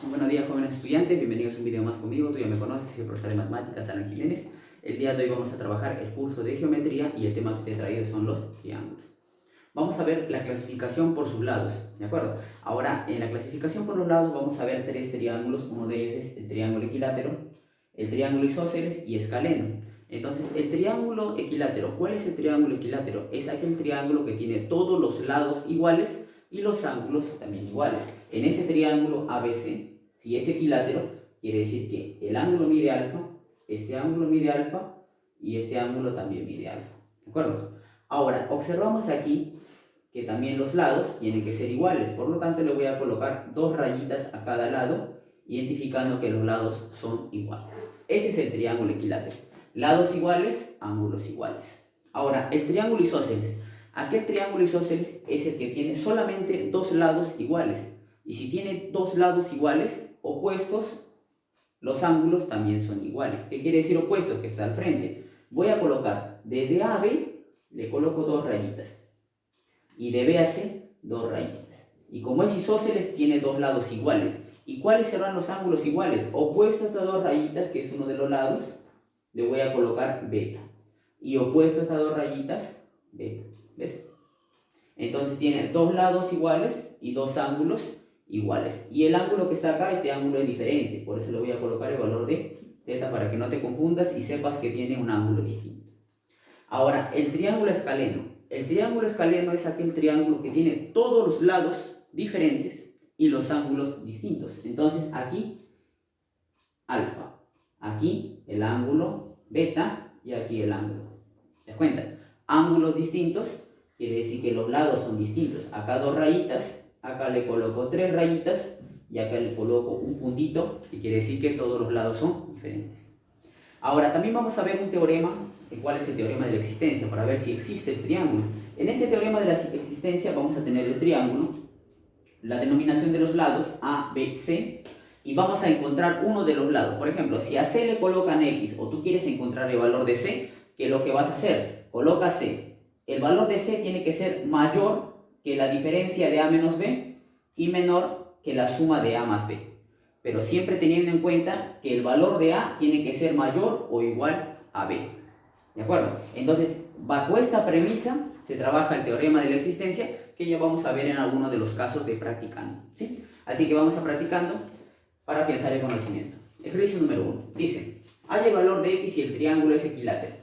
Buenos días, jóvenes estudiantes, bienvenidos a un video más conmigo. Tú ya me conoces, soy el profesor de matemáticas, Alan Jiménez. El día de hoy vamos a trabajar el curso de geometría y el tema que te he traído son los triángulos. Vamos a ver la clasificación por sus lados, ¿de acuerdo? Ahora, en la clasificación por los lados vamos a ver tres triángulos. Uno de ellos es el triángulo equilátero, el triángulo isósceles y escaleno. Entonces, el triángulo equilátero, ¿cuál es el triángulo equilátero? Es aquel triángulo que tiene todos los lados iguales y los ángulos también iguales. En ese triángulo ABC, si es equilátero, quiere decir que el ángulo mide alfa, este ángulo mide alfa y este ángulo también mide alfa, ¿de acuerdo? Ahora, observamos aquí que también los lados tienen que ser iguales, por lo tanto le voy a colocar dos rayitas a cada lado, identificando que los lados son iguales. Ese es el triángulo equilátero, lados iguales, ángulos iguales. Ahora, el triángulo isósceles. Aquel triángulo isósceles es el que tiene solamente dos lados iguales. Y si tiene dos lados iguales, opuestos, los ángulos también son iguales. ¿Qué quiere decir opuestos? Que está al frente. Voy a colocar desde A a B, le coloco dos rayitas. Y de B a C, dos rayitas. Y como es isósceles, tiene dos lados iguales. ¿Y cuáles serán los ángulos iguales? Opuesto a estas dos rayitas, que es uno de los lados, le voy a colocar beta. Y opuesto a estas dos rayitas, beta. ¿Ves? Entonces tiene dos lados iguales y dos ángulos iguales. Y el ángulo que está acá, este ángulo es diferente. Por eso le voy a colocar el valor de θ para que no te confundas y sepas que tiene un ángulo distinto. Ahora, el triángulo escaleno. El triángulo escaleno es aquel triángulo que tiene todos los lados diferentes y los ángulos distintos. Entonces aquí alfa, aquí el ángulo beta y aquí el ángulo. ¿Te das cuenta? Ángulos distintos quiere decir que los lados son distintos. Acá dos rayitas, acá le coloco tres rayitas y acá le coloco un puntito, que quiere decir que todos los lados son diferentes. Ahora también vamos a ver un teorema, ¿cuál es el teorema de la existencia? Para ver si existe el triángulo. En este teorema de la existencia vamos a tener el triángulo, la denominación de los lados A, B, C, y vamos a encontrar uno de los lados. Por ejemplo, si a C le colocan X o tú quieres encontrar el valor de C, ¿qué es lo que vas a hacer? Coloca C. El valor de C tiene que ser mayor que la diferencia de A menos B y menor que la suma de A más B. Pero siempre teniendo en cuenta que el valor de A tiene que ser mayor o igual a B. ¿De acuerdo? Entonces, bajo esta premisa se trabaja el teorema de la existencia, que ya vamos a ver en algunos de los casos de practicando, ¿sí? Así que vamos a practicando para afianzar el conocimiento. Ejercicio número 1. Dice, halla el valor de X y el triángulo es equilátero.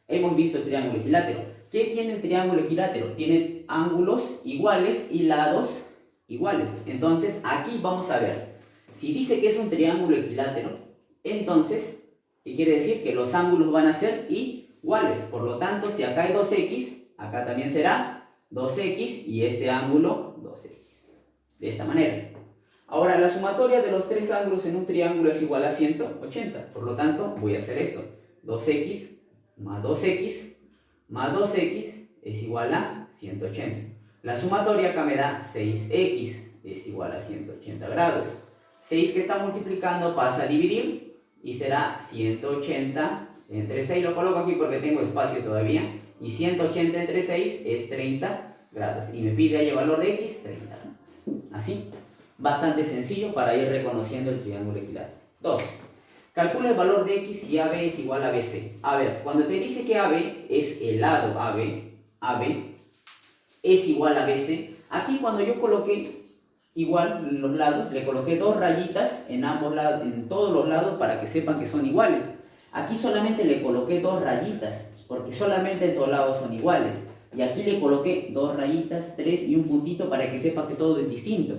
Hemos visto el triángulo equilátero. ¿Qué tiene el triángulo equilátero? Tiene ángulos iguales y lados iguales. Entonces, aquí vamos a ver. Si dice que es un triángulo equilátero, entonces, ¿qué quiere decir? Que los ángulos van a ser iguales. Por lo tanto, si acá hay 2x, acá también será 2x y este ángulo 2x. De esta manera. Ahora, la sumatoria de los tres ángulos en un triángulo es igual a 180. Por lo tanto, voy a hacer esto. 2x más 2x más 2x es igual a 180. La sumatoria acá me da 6x es igual a 180 grados. 6 que está multiplicando pasa a dividir y será 180 entre 6. Lo coloco aquí porque tengo espacio todavía. Y 180 entre 6 es 30 grados. Y me pide ahí el valor de x, 30 grados. Así, bastante sencillo para ir reconociendo el triángulo equilátero. 2. Calcula el valor de X si AB es igual a BC. A ver, cuando te dice que AB es el lado AB es igual a BC, aquí cuando yo coloqué igual en los lados, le coloqué dos rayitas en ambos lados, en todos los lados para que sepan que son iguales. Aquí solamente le coloqué dos rayitas, porque solamente en todos lados son iguales. Y aquí le coloqué dos rayitas, tres y un puntito para que sepa que todo es distinto.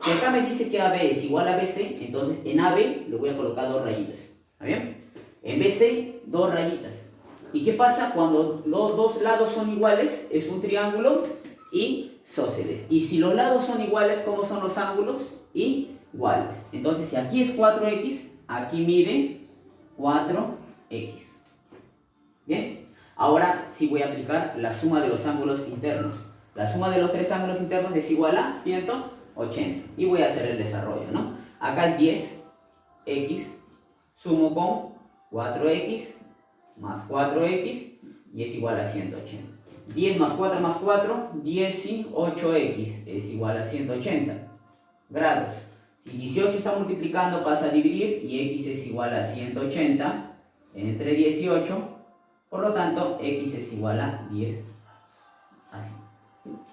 Si acá me dice que AB es igual a BC, entonces en AB le voy a colocar dos rayitas. ¿Está bien? En BC, dos rayitas. ¿Y qué pasa cuando los dos lados son iguales? Es un triángulo isósceles. Y si los lados son iguales, ¿cómo son los ángulos? Iguales. Entonces, si aquí es 4x, aquí mide 4x. ¿Bien? Ahora sí voy a aplicar la suma de los ángulos internos. La suma de los tres ángulos internos es igual a 180. Y voy a hacer el desarrollo, ¿no? Acá es 10x, sumo con 4x más 4x y es igual a 180. 10 más 4 más 4, 18x es igual a 180 grados. Si 18 está multiplicando pasa a dividir y x es igual a 180 entre 18, por lo tanto x es igual a 10, así,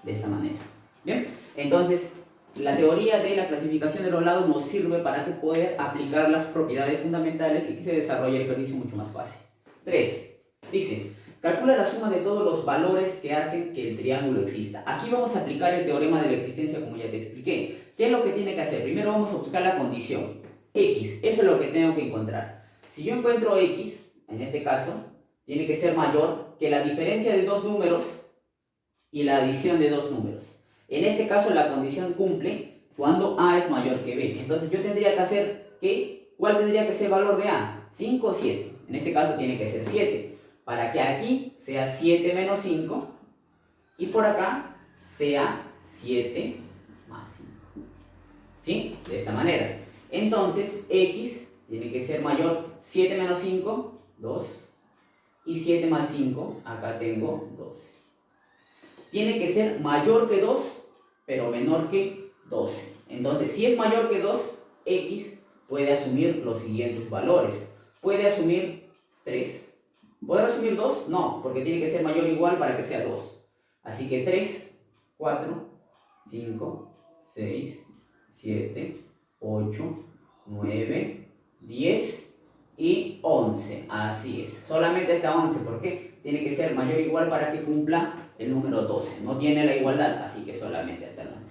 de esta manera. Bien, entonces la teoría de la clasificación de los lados nos sirve para que poder aplicar las propiedades fundamentales y que se desarrolle el ejercicio mucho más fácil. 3. Dice, calcula la suma de todos los valores que hacen que el triángulo exista. Aquí vamos a aplicar el teorema de la existencia como ya te expliqué. ¿Qué es lo que tiene que hacer? Primero vamos a buscar la condición. X, eso es lo que tengo que encontrar. Si yo encuentro X, en este caso, tiene que ser mayor que la diferencia de dos números y la adición de dos números. En este caso la condición cumple cuando A es mayor que B. Entonces yo tendría que hacer ¿qué? ¿Cuál tendría que ser el valor de A? 5 o 7. En este caso tiene que ser 7. Para que aquí sea 7 menos 5 y por acá sea 7 más 5. ¿Sí? De esta manera. Entonces X tiene que ser mayor. 7 menos 5, 2. Y 7 más 5, acá tengo 12. Tiene que ser mayor que 2, pero menor que 12. Entonces, si es mayor que 2, X puede asumir los siguientes valores. Puede asumir 3. ¿Puede asumir 2? No, porque tiene que ser mayor o igual para que sea 2. Así que 3, 4, 5, 6, 7, 8, 9, 10 y 11. Así es. Solamente hasta 11. ¿Por qué? Tiene que ser mayor o igual para que cumpla el número 12. No tiene la igualdad, así que solamente hasta el 11.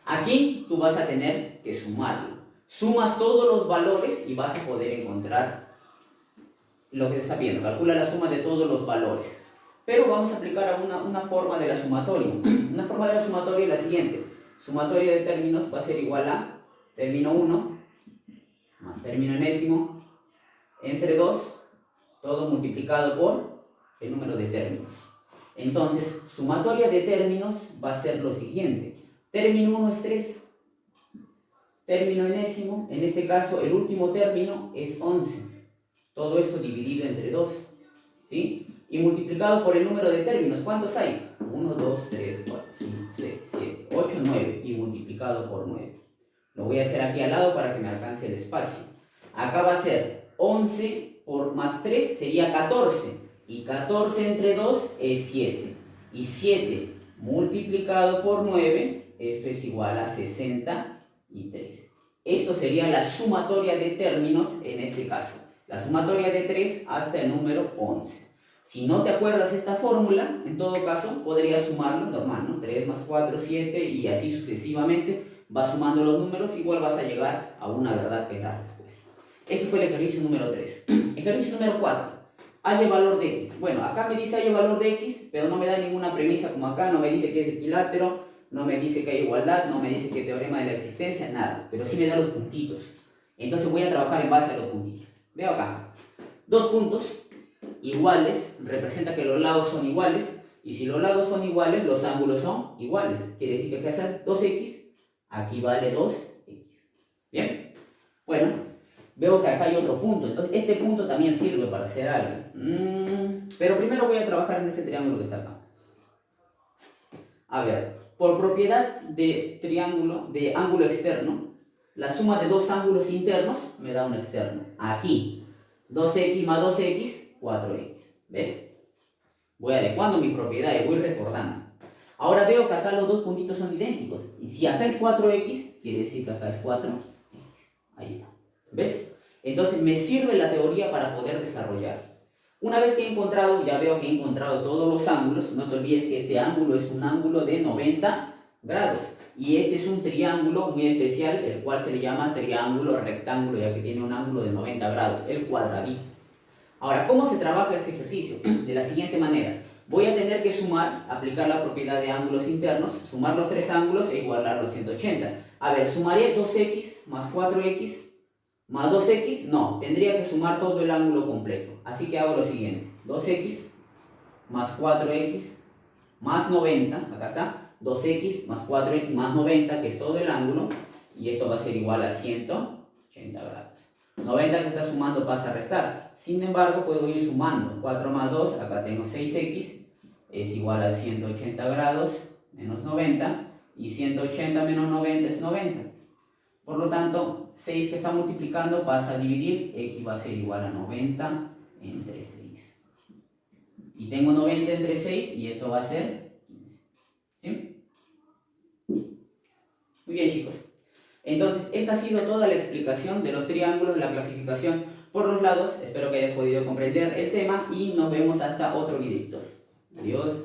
Aquí tú vas a tener que sumarlo. Sumas todos los valores y vas a poder encontrar lo que está viendo. Calcula la suma de todos los valores. Pero vamos a aplicar una forma de la sumatoria. Una forma de la sumatoria es la siguiente. Sumatoria de términos va a ser igual a término 1 más término enésimo entre 2, todo multiplicado por el número de términos. Entonces, sumatoria de términos va a ser lo siguiente. Término 1 es 3. Término enésimo, en este caso el último término es 11. Todo esto dividido entre 2. ¿Sí? Y multiplicado por el número de términos. ¿Cuántos hay? 1, 2, 3, 4, 5, 6, 7, 8, 9. Y multiplicado por 9. Lo voy a hacer aquí al lado para que me alcance el espacio. Acá va a ser 11 por más 3 sería 14. Y 14 entre 2 es 7. Y 7 multiplicado por 9, esto es igual a 63. Esto sería la sumatoria de términos en este caso. La sumatoria de 3 hasta el número 11. Si no te acuerdas esta fórmula, en todo caso podrías sumarlo normal, ¿no? 3 más 4, 7 y así sucesivamente. Vas sumando los números, igual vas a llegar a una verdad que es la respuesta. Ese fue el ejercicio número 3. Ejercicio número 4. Halla el valor de x. Bueno, acá me dice halla el valor de x, pero no me da ninguna premisa como acá, no me dice que es equilátero, no me dice que hay igualdad, no me dice que teorema de la existencia, nada. Pero sí me da los puntitos. Entonces voy a trabajar en base a los puntitos. Veo acá. Dos puntos iguales, representa que los lados son iguales, y si los lados son iguales, los ángulos son iguales. Quiere decir que hay que hacer 2x, aquí vale 2x. Bien. Bueno. Veo que acá hay otro punto, entonces este punto también sirve para hacer algo. Pero primero voy a trabajar en este triángulo que está acá. A ver, por propiedad de triángulo, de ángulo externo, la suma de dos ángulos internos me da un externo. Aquí, 2x más 2x, 4x. ¿Ves? Voy adecuando mis propiedades, voy recordando. Ahora veo que acá los dos puntitos son idénticos. Y si acá es 4x, quiere decir que acá es 4x. Ahí está. ¿Ves? Entonces me sirve la teoría para poder desarrollar. Una vez que he encontrado, ya veo que he encontrado todos los ángulos. No te olvides que este ángulo es un ángulo de 90 grados. Y este es un triángulo muy especial, el cual se le llama triángulo rectángulo, ya que tiene un ángulo de 90 grados, el cuadradito. Ahora, ¿cómo se trabaja este ejercicio? De la siguiente manera. Voy a tener que sumar, aplicar la propiedad de ángulos internos, sumar los tres ángulos e igualar los 180. A ver, sumaré 2x más 4x más 2x, no, tendría que sumar todo el ángulo completo. Así que hago lo siguiente, 2x más 4x más 90, acá está, 2x más 4x más 90, que es todo el ángulo, y esto va a ser igual a 180 grados. 90 que está sumando pasa a restar, sin embargo puedo ir sumando, 4 más 2, acá tengo 6x, es igual a 180 grados menos 90, y 180 menos 90 es 90. Por lo tanto, 6 que está multiplicando pasa a dividir, x va a ser igual a 90 entre 6. Y tengo 90 entre 6 y esto va a ser 15. ¿Sí? Muy bien, chicos. Entonces, esta ha sido toda la explicación de los triángulos, la clasificación por los lados. Espero que hayas podido comprender el tema y nos vemos hasta otro video. Adiós.